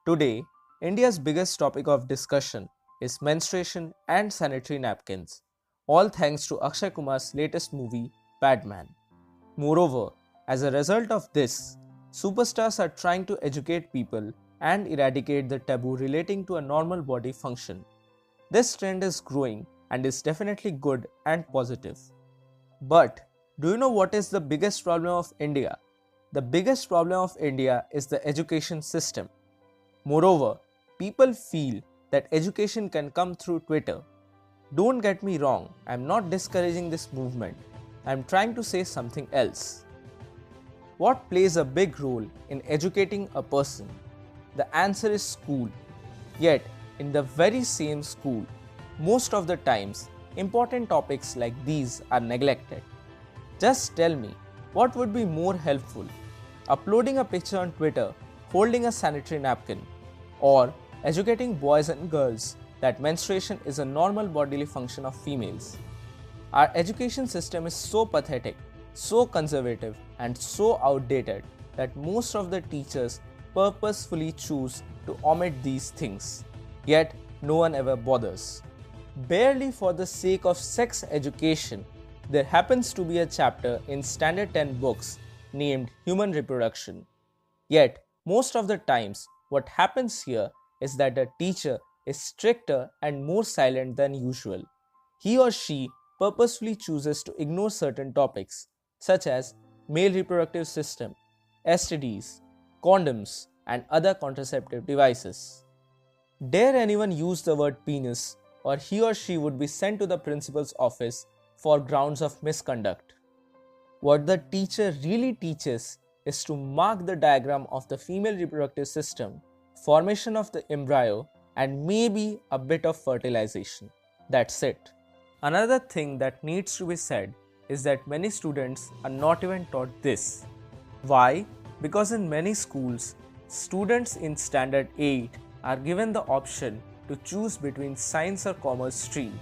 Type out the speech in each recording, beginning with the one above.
Today, India's biggest topic of discussion is menstruation and sanitary napkins, all thanks to Akshay Kumar's latest movie, Padman. Moreover, as a result of this, superstars are trying to educate people and eradicate the taboo relating to a normal body function. This trend is growing and is definitely good and positive. But do you know what is the biggest problem of India? The biggest problem of India is the education system. Moreover, people feel that education can come through Twitter. Don't get me wrong, I am not discouraging this movement. I am trying to say something else. What plays a big role in educating a person? The answer is school. Yet, in the very same school, most of the times, important topics like these are neglected. Just tell me, what would be more helpful? Uploading a picture on Twitter holding a sanitary napkin, or educating boys and girls that menstruation is a normal bodily function of females? Our education system is so pathetic, so conservative, and so outdated that most of the teachers purposefully choose to omit these things. Yet, no one ever bothers. Barely for the sake of sex education, there happens to be a chapter in Standard 10 books named Human Reproduction. Yet, most of the times, what happens here is that the teacher is stricter and more silent than usual. He or she purposefully chooses to ignore certain topics such as male reproductive system, STDs, condoms, and other contraceptive devices. Dare anyone use the word penis, or he or she would be sent to the principal's office for grounds of misconduct. What the teacher really teaches is to mark the diagram of the female reproductive system, formation of the embryo, and maybe a bit of fertilization. That's it. Another thing that needs to be said is that many students are not even taught this. Why? Because in many schools, students in Standard 8 are given the option to choose between science or commerce stream.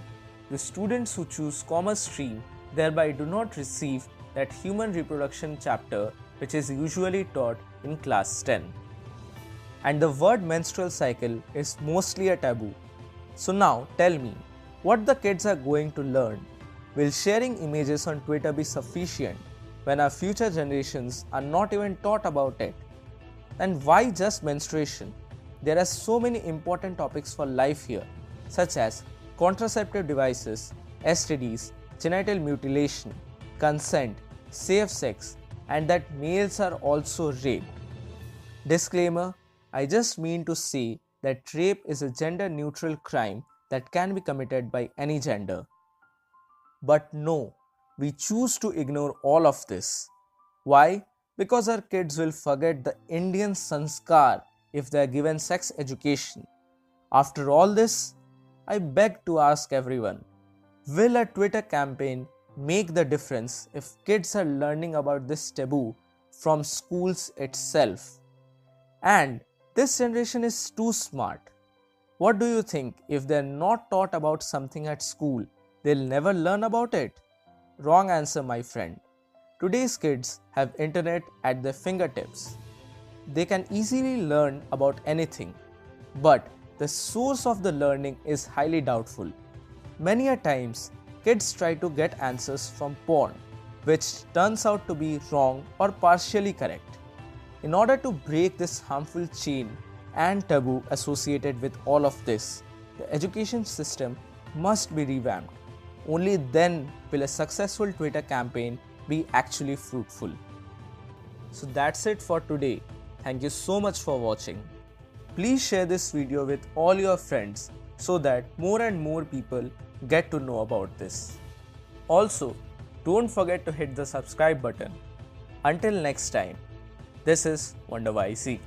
The students who choose commerce stream thereby do not receive that human reproduction chapter which is usually taught in class 10. And the word menstrual cycle is mostly a taboo. So now tell me, what the kids are going to learn? Will sharing images on Twitter be sufficient when our future generations are not even taught about it? And why just menstruation? There are so many important topics for life here, such as contraceptive devices, STDs, genital mutilation, consent, safe sex, and that males are also raped. Disclaimer, I just mean to say that rape is a gender-neutral crime that can be committed by any gender. But no, we choose to ignore all of this. Why? Because our kids will forget the Indian sanskar if they are given sex education. After all this, I beg to ask everyone, will a Twitter campaign make the difference if kids are learning about this taboo from schools itself? And this generation is too smart. What do you think? If they're not taught about something at school, they'll never learn about it? Wrong answer, my friend. Today's kids have internet at their fingertips. They can easily learn about anything, but the source of the learning is highly doubtful. Many a times, kids try to get answers from porn, which turns out to be wrong or partially correct. In order to break this harmful chain and taboo associated with all of this, the education system must be revamped. Only then will a successful Twitter campaign be actually fruitful. So that's it for today. Thank you so much for watching. Please share this video with all your friends so that more and more people get to know about this. Also, don't forget to hit the subscribe button. Until next time, this is Wonder YC.